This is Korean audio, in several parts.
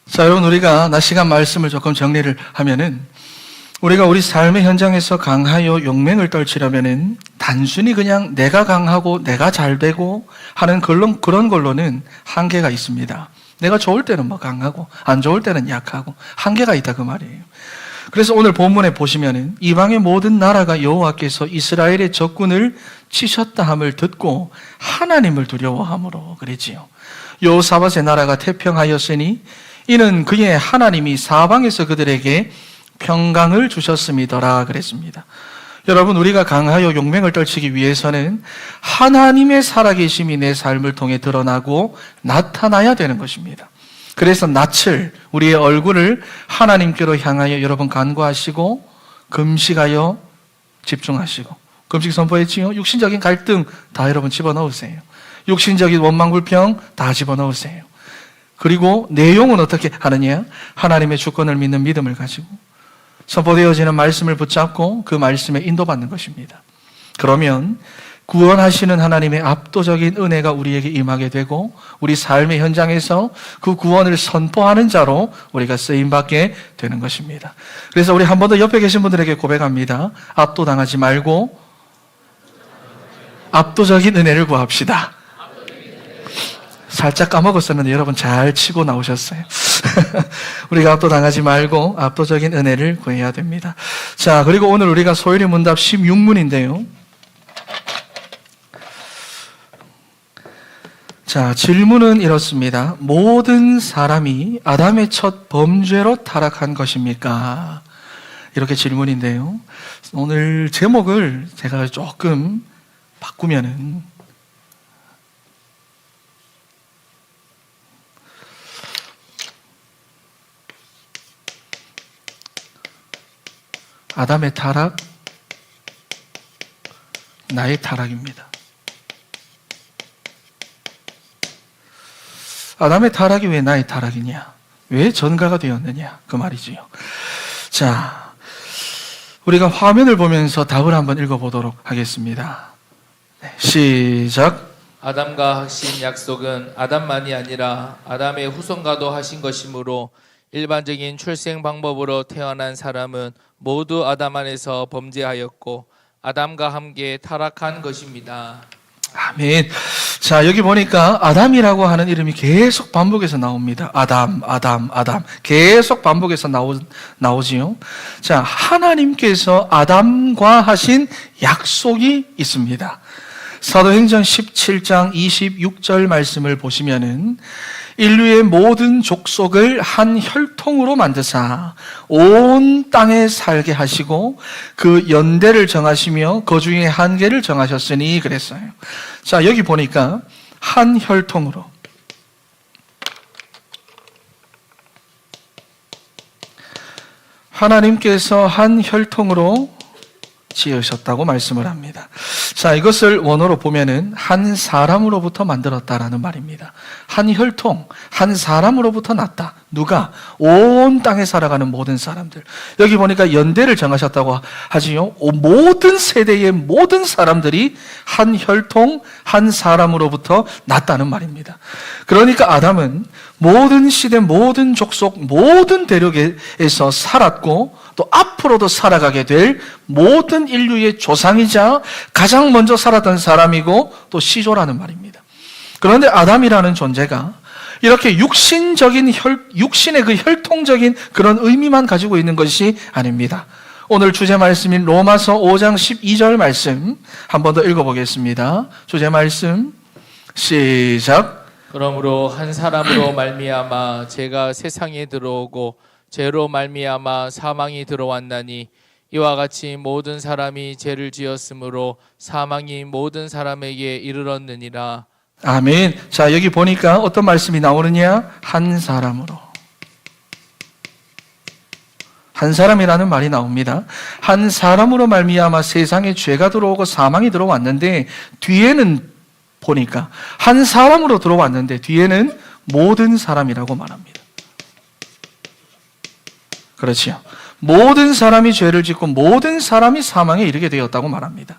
자, 여러분, 우리가 낮 시간 말씀을 조금 정리를 하면은, 우리가 우리 삶의 현장에서 강하여 용맹을 떨치려면은 단순히 그냥 내가 강하고 내가 잘 되고 하는 그런 걸로는 한계가 있습니다. 내가 좋을 때는 뭐 강하고 안 좋을 때는 약하고 한계가 있다 그 말이에요. 그래서 오늘 본문에 보시면은 이방의 모든 나라가 여호와께서 이스라엘의 적군을 치셨다 함을 듣고 하나님을 두려워함으로 그랬지요. 여호사밧의 나라가 태평하였으니 이는 그의 하나님이 사방에서 그들에게 평강을 주셨음이더라 그랬습니다. 여러분, 우리가 강하여 용맹을 떨치기 위해서는 하나님의 살아계심이 내 삶을 통해 드러나고 나타나야 되는 것입니다. 그래서 낯을, 우리의 얼굴을 하나님께로 향하여 여러분 간구하시고 금식하여 집중하시고, 금식 선포했지요? 육신적인 갈등 다 여러분 집어넣으세요. 육신적인 원망불평 다 집어넣으세요. 그리고 내용은 어떻게 하느냐? 하나님의 주권을 믿는 믿음을 가지고 선포되어지는 말씀을 붙잡고 그 말씀에 인도받는 것입니다. 그러면 구원하시는 하나님의 압도적인 은혜가 우리에게 임하게 되고 우리 삶의 현장에서 그 구원을 선포하는 자로 우리가 쓰임받게 되는 것입니다. 그래서 우리 한 번 더 옆에 계신 분들에게 고백합니다. 압도당하지 말고 압도적인 은혜를 구합시다. 살짝 까먹었었는데 여러분 잘 치고 나오셨어요. 우리가 압도당하지 말고 압도적인 은혜를 구해야 됩니다. 자, 그리고 오늘 우리가 소율의 문답 16문인데요. 자, 질문은 이렇습니다. 모든 사람이 아담의 첫 범죄로 타락한 것입니까? 이렇게 질문인데요. 오늘 제목을 제가 조금 바꾸면은 아담의 타락, 나의 타락입니다. 아담의 타락이 왜 나의 타락이냐? 왜 전가가 되었느냐? 그 말이지요. 자, 우리가 화면을 보면서 답을 한번 읽어보도록 하겠습니다. 네, 시작. 아담과 하신 약속은 아담만이 아니라 아담의 후손과도 하신 것이므로 일반적인 출생 방법으로 태어난 사람은 모두 아담 안에서 범죄하였고 아담과 함께 타락한 것입니다. 아멘. 자, 여기 보니까 아담이라고 하는 이름이 계속 반복해서 나옵니다. 아담, 아담, 아담. 계속 반복해서 나오지요. 자, 하나님께서 아담과 하신 약속이 있습니다. 사도행전 17장 26절 말씀을 보시면은 인류의 모든 족속을 한 혈통으로 만드사 온 땅에 살게 하시고 그 연대를 정하시며 거주의 한계를 정하셨으니 그랬어요. 자, 여기 보니까 한 혈통으로, 하나님께서 한 혈통으로 지으셨다고 말씀을 합니다. 자, 이것을 원어로 보면은 한 사람으로부터 만들었다라는 말입니다. 한 혈통, 한 사람으로부터 났다. 누가? 온 땅에 살아가는 모든 사람들. 여기 보니까 연대를 정하셨다고 하지요. 모든 세대의 모든 사람들이 한 혈통, 한 사람으로부터 났다는 말입니다. 그러니까 아담은 모든 시대, 모든 족속, 모든 대륙에서 살았고 또 앞으로도 살아가게 될 모든 인류의 조상이자 가장 먼저 살았던 사람이고 또 시조라는 말입니다. 그런데 아담이라는 존재가 이렇게 육신의 그 혈통적인 그런 의미만 가지고 있는 것이 아닙니다. 오늘 주제 말씀인 로마서 5장 12절 말씀 한 번 더 읽어보겠습니다. 주제 말씀 시작. 그러므로 한 사람으로 말미암아 죄가 세상에 들어오고 죄로 말미암아 사망이 들어왔나니 이와 같이 모든 사람이 죄를 지었으므로 사망이 모든 사람에게 이르렀느니라. 아멘. 자, 여기 보니까 어떤 말씀이 나오느냐? 한 사람으로. 한 사람이라는 말이 나옵니다. 한 사람으로 말미암아 세상에 죄가 들어오고 사망이 들어왔는데 뒤에는 보니까 한 사람으로 들어왔는데 뒤에는 모든 사람이라고 말합니다. 그렇지요. 모든 사람이 죄를 짓고 모든 사람이 사망에 이르게 되었다고 말합니다.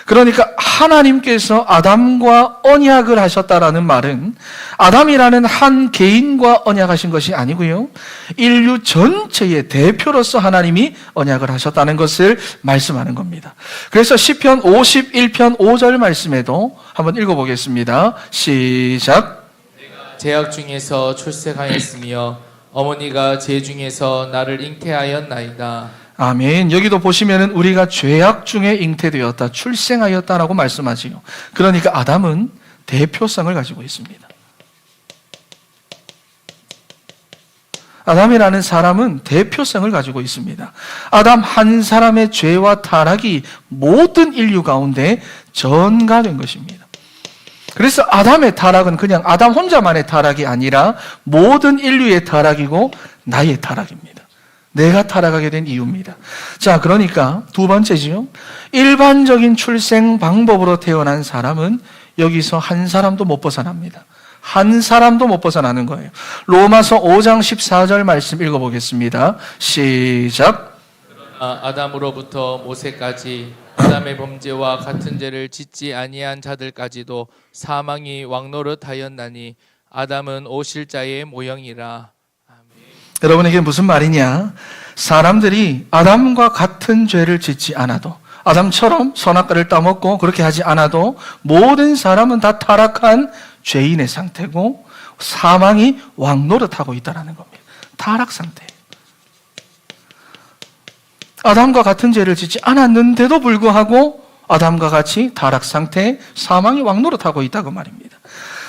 그러니까 하나님께서 아담과 언약을 하셨다라는 말은 아담이라는 한 개인과 언약하신 것이 아니고요, 인류 전체의 대표로서 하나님이 언약을 하셨다는 것을 말씀하는 겁니다. 그래서 시편 51편 5절 말씀에도 한번 읽어보겠습니다. 시작. 제약 중에서 출생하였으며 어머니가 제 중에서 나를 잉태하였나이다. 아멘. 여기도 보시면은 우리가 죄악 중에 잉태되었다, 출생하였다라고 말씀하지요. 그러니까 아담은 대표성을 가지고 있습니다. 아담이라는 사람은 대표성을 가지고 있습니다. 아담 한 사람의 죄와 타락이 모든 인류 가운데 전가된 것입니다. 그래서 아담의 타락은 그냥 아담 혼자만의 타락이 아니라 모든 인류의 타락이고 나의 타락입니다. 내가 타락하게 된 이유입니다. 자, 그러니까 두 번째지요. 일반적인 출생 방법으로 태어난 사람은 여기서 한 사람도 못 벗어납니다. 한 사람도 못 벗어나는 거예요. 로마서 5장 14절 말씀 읽어보겠습니다. 시작. 아담으로부터 모세까지 아담의 범죄와 같은 죄를 짓지 아니한 자들까지도 사망이 왕노릇하였나니 아담은 오실 자의 모형이라. 여러분, 이게 무슨 말이냐? 사람들이 아담과 같은 죄를 짓지 않아도, 아담처럼 선악과를 따먹고 그렇게 하지 않아도 모든 사람은 다 타락한 죄인의 상태고 사망이 왕노릇하고 있다는 겁니다. 타락 상태. 아담과 같은 죄를 짓지 않았는데도 불구하고 아담과 같이 타락 상태에 사망이 왕노릇하고 있다고 말입니다.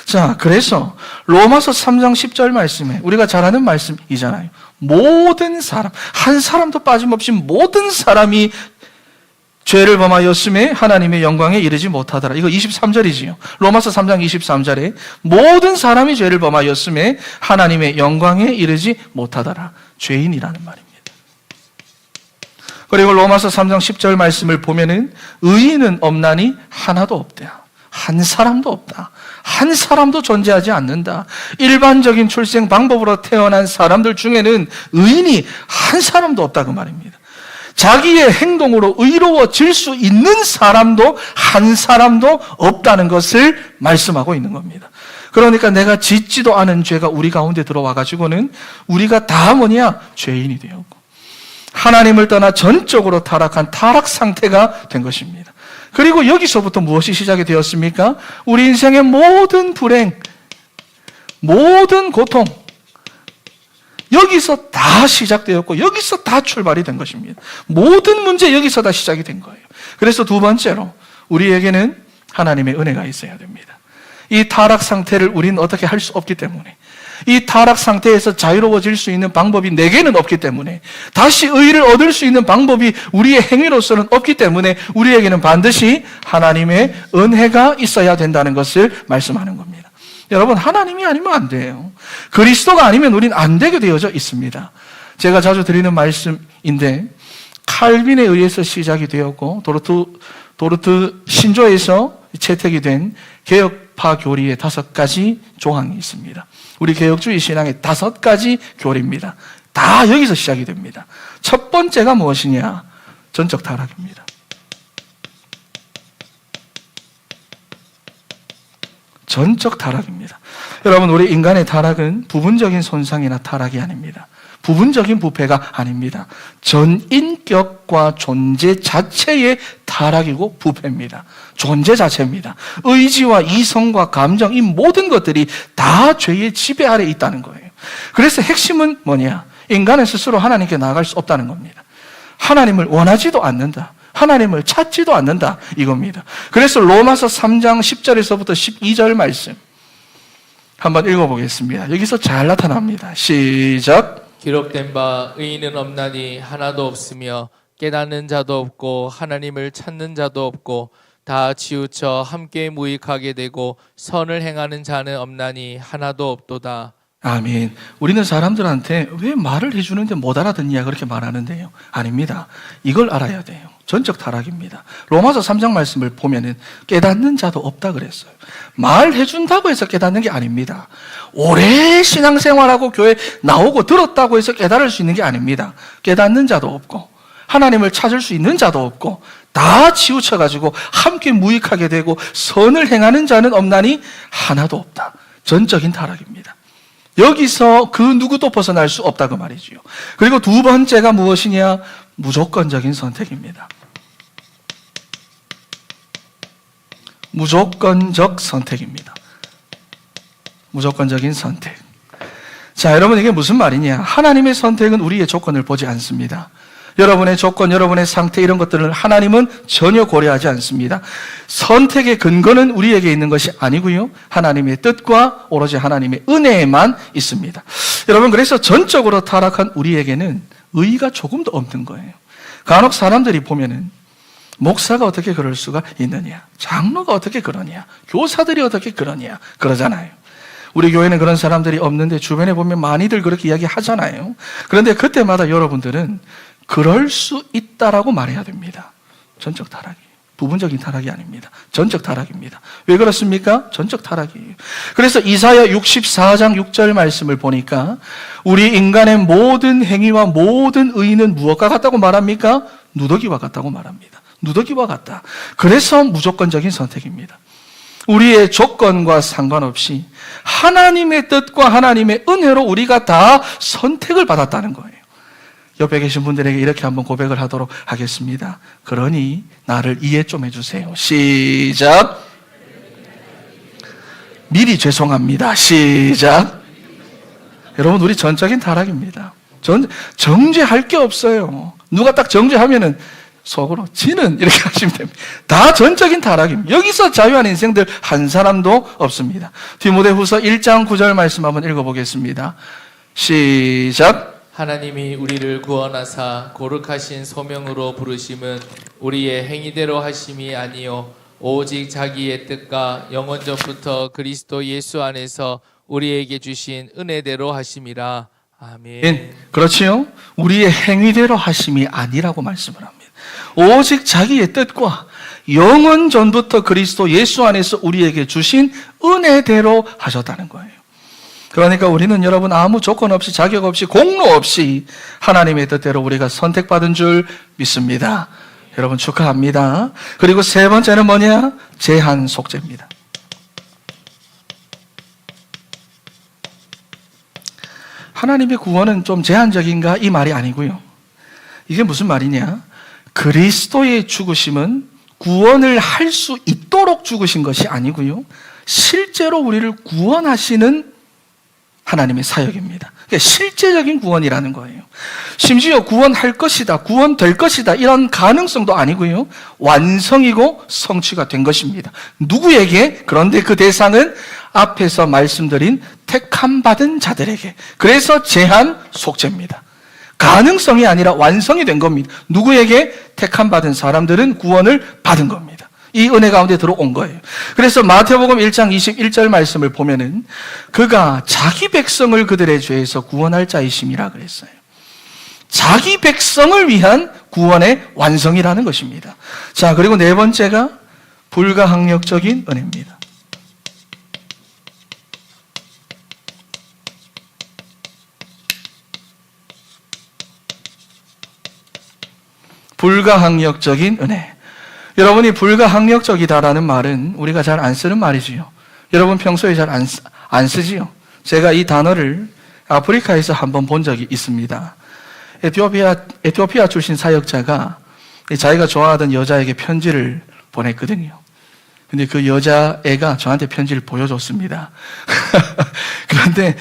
자, 그래서 로마서 3장 10절 말씀에 우리가 잘 아는 말씀이잖아요. 모든 사람, 한 사람도 빠짐없이 모든 사람이 죄를 범하였음에 하나님의 영광에 이르지 못하더라. 이거 23절이지요. 로마서 3장 23절에 모든 사람이 죄를 범하였음에 하나님의 영광에 이르지 못하더라. 죄인이라는 말입니다. 그리고 로마서 3장 10절 말씀을 보면은 의인은 없나니 하나도 없다. 한 사람도 없다. 한 사람도 존재하지 않는다. 일반적인 출생 방법으로 태어난 사람들 중에는 의인이 한 사람도 없다고 말입니다. 자기의 행동으로 의로워질 수 있는 사람도 한 사람도 없다는 것을 말씀하고 있는 겁니다. 그러니까 내가 짓지도 않은 죄가 우리 가운데 들어와 가지고는 우리가 다 죄인이 되었고 하나님을 떠나 전적으로 타락한 타락 상태가 된 것입니다. 그리고 여기서부터 무엇이 시작이 되었습니까? 우리 인생의 모든 불행, 모든 고통, 여기서 다 시작되었고 여기서 다 출발이 된 것입니다. 모든 문제 여기서 다 시작이 된 거예요. 그래서 두 번째로 우리에게는 하나님의 은혜가 있어야 됩니다. 이 타락 상태를 우리는 어떻게 할 수 없기 때문에, 이 타락 상태에서 자유로워질 수 있는 방법이 내게는 없기 때문에, 다시 의를 얻을 수 있는 방법이 우리의 행위로서는 없기 때문에 우리에게는 반드시 하나님의 은혜가 있어야 된다는 것을 말씀하는 겁니다. 여러분, 하나님이 아니면 안 돼요. 그리스도가 아니면 우리는 안 되게 되어져 있습니다. 제가 자주 드리는 말씀인데 칼빈에 의해서 시작이 되었고 도르트 신조에서 채택이 된 개혁파 교리의 5가지 조항이 있습니다. 우리 개혁주의 신앙의 5가지 교리입니다. 다 여기서 시작이 됩니다. 첫 번째가 무엇이냐? 전적 타락입니다. 전적 타락입니다. 여러분, 우리 인간의 타락은 부분적인 손상이나 타락이 아닙니다. 부분적인 부패가 아닙니다. 전인격과 존재 자체의 타락이고 부패입니다. 존재 자체입니다. 의지와 이성과 감정, 이 모든 것들이 다 죄의 지배 아래 있다는 거예요. 그래서 핵심은 뭐냐? 인간은 스스로 하나님께 나아갈 수 없다는 겁니다. 하나님을 원하지도 않는다. 하나님을 찾지도 않는다. 이겁니다. 그래서 로마서 3장 10절에서부터 12절 말씀 한번 읽어보겠습니다. 여기서 잘 나타납니다. 시작. 기록된 바 의인은 없나니 하나도 없으며 깨닫는 자도 없고 하나님을 찾는 자도 없고 다 치우쳐 함께 무익하게 되고 선을 행하는 자는 없나니 하나도 없도다. 아멘. 우리는 사람들한테 왜 말을 해주는데 못 알아듣냐 그렇게 말하는데요. 아닙니다. 이걸 알아야 돼요. 전적 타락입니다. 로마서 3장 말씀을 보면은 깨닫는 자도 없다 그랬어요. 말해준다고 해서 깨닫는 게 아닙니다. 오래 신앙생활하고 교회 나오고 들었다고 해서 깨달을 수 있는 게 아닙니다. 깨닫는 자도 없고 하나님을 찾을 수 있는 자도 없고 다 치우쳐가지고 함께 무익하게 되고 선을 행하는 자는 없나니 하나도 없다. 전적인 타락입니다. 여기서 그 누구도 벗어날 수 없다고 말이지요. 그리고 두 번째가 무엇이냐? 무조건적인 선택입니다. 무조건적 선택입니다. 무조건적인 선택. 자, 여러분 이게 무슨 말이냐? 하나님의 선택은 우리의 조건을 보지 않습니다. 여러분의 조건, 여러분의 상태 이런 것들을 하나님은 전혀 고려하지 않습니다. 선택의 근거는 우리에게 있는 것이 아니고요. 하나님의 뜻과 오로지 하나님의 은혜에만 있습니다. 여러분 그래서 전적으로 타락한 우리에게는 의의가 조금도 없는 거예요. 간혹 사람들이 보면은 목사가 어떻게 그럴 수가 있느냐, 장로가 어떻게 그러냐, 교사들이 어떻게 그러냐 그러잖아요. 우리 교회는 그런 사람들이 없는데 주변에 보면 많이들 그렇게 이야기하잖아요. 그런데 그때마다 여러분들은 그럴 수 있다라고 말해야 됩니다. 전적 타락이에요. 부분적인 타락이 아닙니다. 전적 타락입니다. 왜 그렇습니까? 전적 타락이에요. 그래서 이사야 64장 6절 말씀을 보니까 우리 인간의 모든 행위와 모든 의는 무엇과 같다고 말합니까? 누더기와 같다고 말합니다. 누더기와 같다. 그래서 무조건적인 선택입니다. 우리의 조건과 상관없이 하나님의 뜻과 하나님의 은혜로 우리가 다 선택을 받았다는 거예요. 옆에 계신 분들에게 이렇게 한번 고백을 하도록 하겠습니다. 그러니 나를 이해 좀 해주세요. 시작. 미리 죄송합니다. 시작. 여러분 우리 전적인 타락입니다. 정죄할 게 없어요. 누가 딱 정죄하면은 속으로 지는 이렇게 하시면 됩니다. 다 전적인 타락입니다. 여기서 자유한 인생들 한 사람도 없습니다. 디모데후서 1장 9절 말씀 한번 읽어보겠습니다. 시작. 하나님이 우리를 구원하사 거룩하신 소명으로 부르심은 우리의 행위대로 하심이 아니요 오직 자기의 뜻과 영원 전부터 그리스도 예수 안에서 우리에게 주신 은혜대로 하심이라. 아멘. 그렇지요? 우리의 행위대로 하심이 아니라고 말씀을 합니다. 오직 자기의 뜻과 영원 전부터 그리스도 예수 안에서 우리에게 주신 은혜대로 하셨다는 거예요. 그러니까 우리는 여러분 아무 조건 없이 자격 없이 공로 없이 하나님의 뜻대로 우리가 선택받은 줄 믿습니다. 여러분 축하합니다. 그리고 세 번째는 뭐냐? 제한 속죄입니다. 하나님의 구원은 좀 제한적인가? 이 말이 아니고요. 이게 무슨 말이냐? 그리스도의 죽으심은 구원을 할 수 있도록 죽으신 것이 아니고요. 실제로 우리를 구원하시는 하나님의 사역입니다. 그러니까 실제적인 구원이라는 거예요. 심지어 구원할 것이다, 구원될 것이다 이런 가능성도 아니고요. 완성이고 성취가 된 것입니다. 누구에게? 그런데 그 대상은 앞에서 말씀드린 택함받은 자들에게. 그래서 제한 속죄입니다. 가능성이 아니라 완성이 된 겁니다. 누구에게? 택함받은 사람들은 구원을 받은 겁니다. 이 은혜 가운데 들어온 거예요. 그래서 마태복음 1장 21절 말씀을 보면은 그가 자기 백성을 그들의 죄에서 구원할 자이심이라 그랬어요. 자기 백성을 위한 구원의 완성이라는 것입니다. 자, 그리고 네 번째가 불가항력적인 은혜입니다. 불가항력적인 은혜. 여러분이 불가항력적이다라는 말은 우리가 잘 안 쓰는 말이지요. 여러분 평소에 잘 안 쓰지요. 제가 이 단어를 아프리카에서 한번 본 적이 있습니다. 에티오피아 출신 사역자가 자기가 좋아하던 여자에게 편지를 보냈거든요. 근데 그 여자애가 저한테 편지를 보여줬습니다. 그런데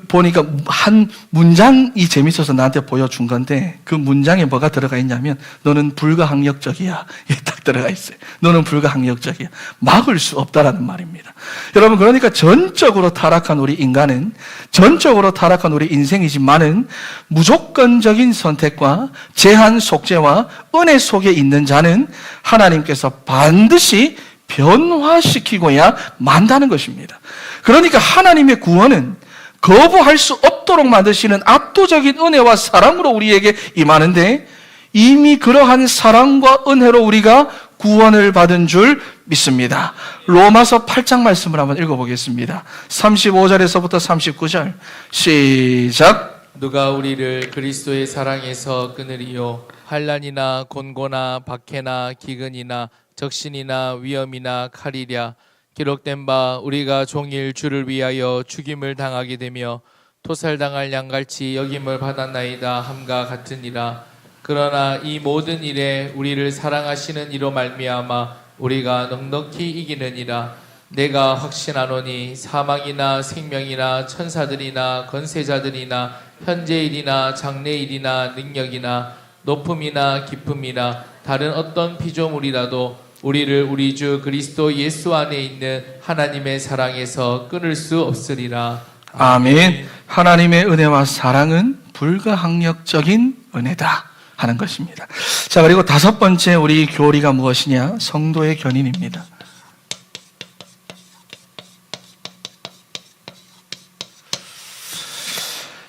보니까 한 문장이 재밌어서 나한테 보여준 건데 그 문장에 뭐가 들어가 있냐면 너는 불가항력적이야. 이게 딱 들어가 있어요. 너는 불가항력적이야. 막을 수 없다라는 말입니다. 여러분 그러니까 전적으로 타락한 우리 인간은 전적으로 타락한 우리 인생이지만은 무조건적인 선택과 제한 속죄와 은혜 속에 있는 자는 하나님께서 반드시 변화시키고야 만다는 것입니다. 그러니까 하나님의 구원은 거부할 수 없도록 만드시는 압도적인 은혜와 사랑으로 우리에게 임하는데, 이미 그러한 사랑과 은혜로 우리가 구원을 받은 줄 믿습니다. 로마서 8장 말씀을 한번 읽어보겠습니다. 35절에서부터 39절 시작. 누가 우리를 그리스도의 사랑에서 끊으리요? 환난이나 곤고나 박해나 기근이나 적신이나 위험이나 칼이랴. 기록된 바 우리가 종일 주를 위하여 죽임을 당하게 되며 토살당할 양같이 여김을 받았나이다 함과 같으니라. 그러나 이 모든 일에 우리를 사랑하시는 이로 말미암아 우리가 넉넉히 이기느니라. 내가 확신하노니 사망이나 생명이나 천사들이나 권세자들이나 현재일이나 장래일이나 능력이나 높음이나 깊음이나 다른 어떤 피조물이라도 우리를 우리 주 그리스도 예수 안에 있는 하나님의 사랑에서 끊을 수 없으리라. 아멘. 하나님의 은혜와 사랑은 불가항력적인 은혜다 하는 것입니다. 자, 그리고 다섯 번째 우리 교리가 무엇이냐? 성도의 견인입니다.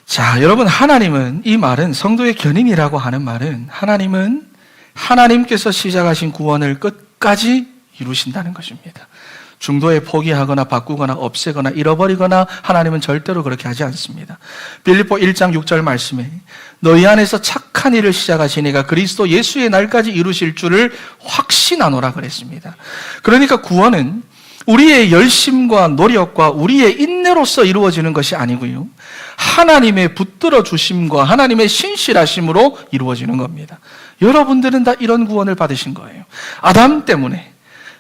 자, 여러분, 하나님은, 이 말은, 성도의 견인이라고 하는 말은, 하나님은 하나님께서 시작하신 구원을 끝까지 이루신다는 것입니다. 중도에 포기하거나 바꾸거나 없애거나 잃어버리거나 하나님은 절대로 그렇게 하지 않습니다. 빌립보 1장 6절 말씀에 너희 안에서 착한 일을 시작하시니가 그리스도 예수의 날까지 이루실 줄을 확신하노라 그랬습니다. 그러니까 구원은 우리의 열심과 노력과 우리의 인내로서 이루어지는 것이 아니고요, 하나님의 붙들어 주심과 하나님의 신실하심으로 이루어지는 겁니다. 여러분들은 다 이런 구원을 받으신 거예요. 아담 때문에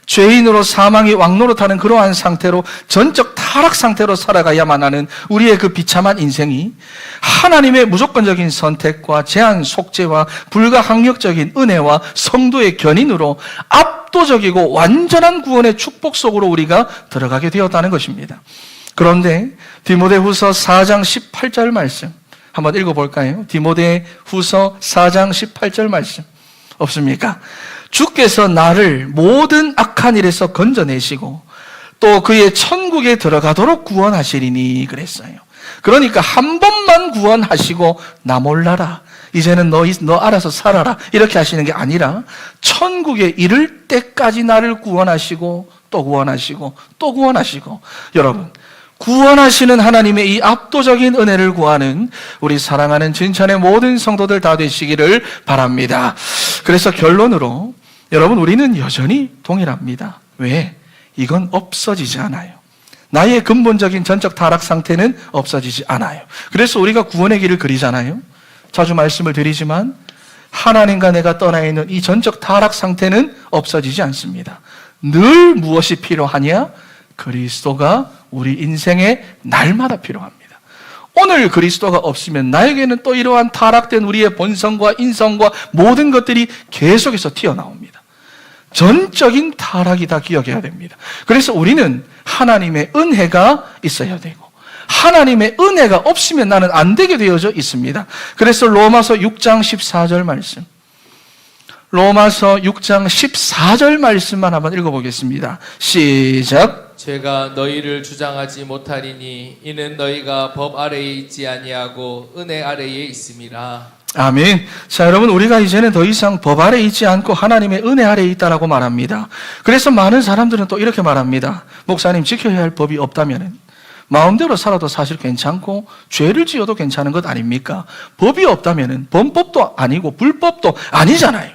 죄인으로 사망이 왕노릇하는 그러한 상태로 전적 타락 상태로 살아가야만 하는 우리의 그 비참한 인생이 하나님의 무조건적인 선택과 제한 속죄와 불가항력적인 은혜와 성도의 견인으로 압도적이고 완전한 구원의 축복 속으로 우리가 들어가게 되었다는 것입니다. 그런데 디모데후서 4장 18절 말씀 한번 읽어볼까요? 디모데후서 4장 18절 말씀 없습니까? 주께서 나를 모든 악한 일에서 건져내시고 또 그의 천국에 들어가도록 구원하시리니 그랬어요. 그러니까 한 번만 구원하시고 나 몰라라, 이제는 너 알아서 살아라, 이렇게 하시는 게 아니라 천국에 이를 때까지 나를 구원하시고 또 구원하시고 또 구원하시고, 여러분, 구원하시는 하나님의 이 압도적인 은혜를 구하는 우리 사랑하는 진천의 모든 성도들 다 되시기를 바랍니다. 그래서 결론으로 여러분, 우리는 여전히 동일합니다. 왜? 이건 없어지지 않아요. 나의 근본적인 전적 타락 상태는 없어지지 않아요. 그래서 우리가 구원의 길을 그리잖아요. 자주 말씀을 드리지만 하나님과 내가 떠나 있는 이 전적 타락 상태는 없어지지 않습니다. 늘 무엇이 필요하냐? 그리스도가 우리 인생에 날마다 필요합니다. 오늘 그리스도가 없으면 나에게는 또 이러한 타락된 우리의 본성과 인성과 모든 것들이 계속해서 튀어나옵니다. 전적인 타락이 다 기억해야 됩니다. 그래서 우리는 하나님의 은혜가 있어야 되고, 하나님의 은혜가 없으면 나는 안 되게 되어져 있습니다. 그래서 로마서 6장 14절 말씀, 로마서 6장 14절 말씀만 한번 읽어보겠습니다. 시작. 제가 너희를 주장하지 못하리니 이는 너희가 법 아래에 있지 아니하고 은혜 아래에 있음이라. 아멘. 자, 여러분, 우리가 이제는 더 이상 법 아래에 있지 않고 하나님의 은혜 아래에 있다라고 말합니다. 그래서 많은 사람들은 또 이렇게 말합니다. 목사님, 지켜야 할 법이 없다면 마음대로 살아도 사실 괜찮고 죄를 지어도 괜찮은 것 아닙니까? 법이 없다면 범법도 아니고 불법도 아니잖아요.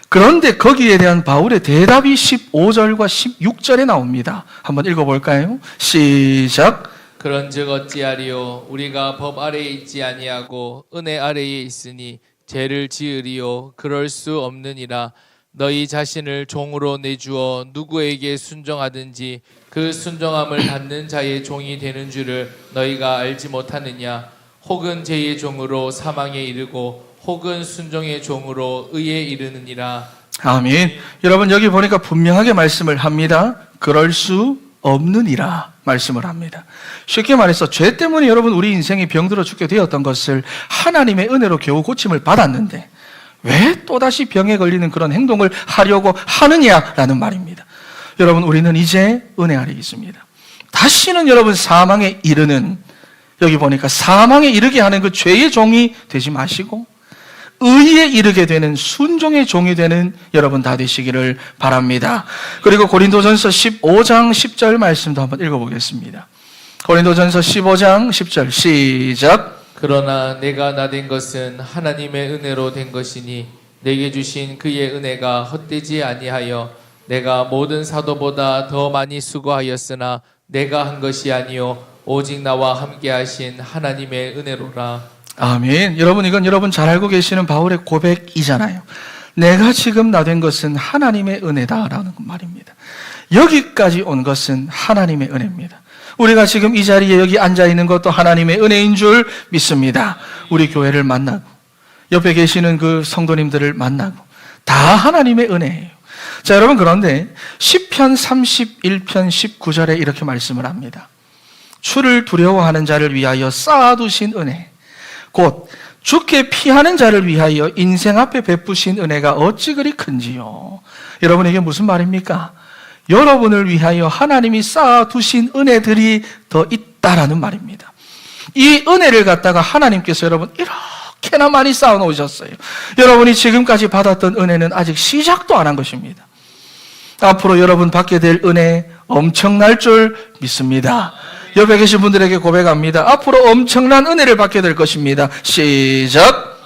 그런데 거기에 대한 바울의 대답이 15절과 16절에 나옵니다. 한번 읽어볼까요? 시작. 그런즉 어찌하리요? 우리가 법 아래에 있지 아니하고 은혜 아래에 있으니 죄를 지으리요? 그럴 수 없느니라. 너희 자신을 종으로 내주어 누구에게 순종하든지 그 순종함을 받는 자의 종이 되는 줄을 너희가 알지 못하느냐? 혹은 죄의 종으로 사망에 이르고 혹은 순종의 종으로 의에 이르느니라. 아멘. 여러분, 여기 보니까 분명하게 말씀을 합니다. 그럴 수 없느니라 말씀을 합니다. 쉽게 말해서 죄 때문에 여러분 우리 인생이 병들어 죽게 되었던 것을 하나님의 은혜로 겨우 고침을 받았는데 왜 또다시 병에 걸리는 그런 행동을 하려고 하느냐라는 말입니다. 여러분, 우리는 이제 은혜 아래 있습니다. 다시는 여러분 사망에 이르는 여기 보니까 사망에 이르게 하는 그 죄의 종이 되지 마시고 의에 이르게 되는 순종의 종이 되는 여러분 다 되시기를 바랍니다. 그리고 고린도전서 15장 10절 말씀도 한번 읽어보겠습니다. 고린도전서 15장 10절 시작. 그러나 내가 나된 것은 하나님의 은혜로 된 것이니 내게 주신 그의 은혜가 헛되지 아니하여 내가 모든 사도보다 더 많이 수고하였으나 내가 한 것이 아니요 오직 나와 함께 하신 하나님의 은혜로라. 아멘. 여러분, 이건 여러분 잘 알고 계시는 바울의 고백이잖아요. 내가 지금 나된 것은 하나님의 은혜다라는 말입니다. 여기까지 온 것은 하나님의 은혜입니다. 우리가 지금 이 자리에 여기 앉아 있는 것도 하나님의 은혜인 줄 믿습니다. 우리 교회를 만나고 옆에 계시는 그 성도님들을 만나고 다 하나님의 은혜예요. 자, 여러분, 그런데 시편 31편 19절에 이렇게 말씀을 합니다. 주를 두려워하는 자를 위하여 쌓아두신 은혜, 곧 주께 피하는 자를 위하여 인생 앞에 베푸신 은혜가 어찌 그리 큰지요. 여러분, 이게 무슨 말입니까? 여러분을 위하여 하나님이 쌓아두신 은혜들이 더 있다라는 말입니다. 이 은혜를 갖다가 하나님께서 여러분 이렇게나 많이 쌓아놓으셨어요. 여러분이 지금까지 받았던 은혜는 아직 시작도 안 한 것입니다. 앞으로 여러분 받게 될 은혜 엄청날 줄 믿습니다. 옆에 계신 분들에게 고백합니다. 앞으로 엄청난 은혜를 받게 될 것입니다. 시작.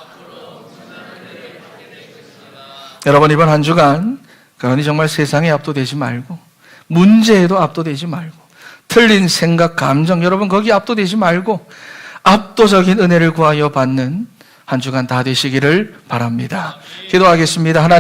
여러분, 이번 한 주간 그러니 정말 세상에 압도되지 말고 문제에도 압도되지 말고 틀린 생각, 감정, 여러분 거기 압도되지 말고 압도적인 은혜를 구하여 받는 한 주간 다 되시기를 바랍니다. 기도하겠습니다. 하나님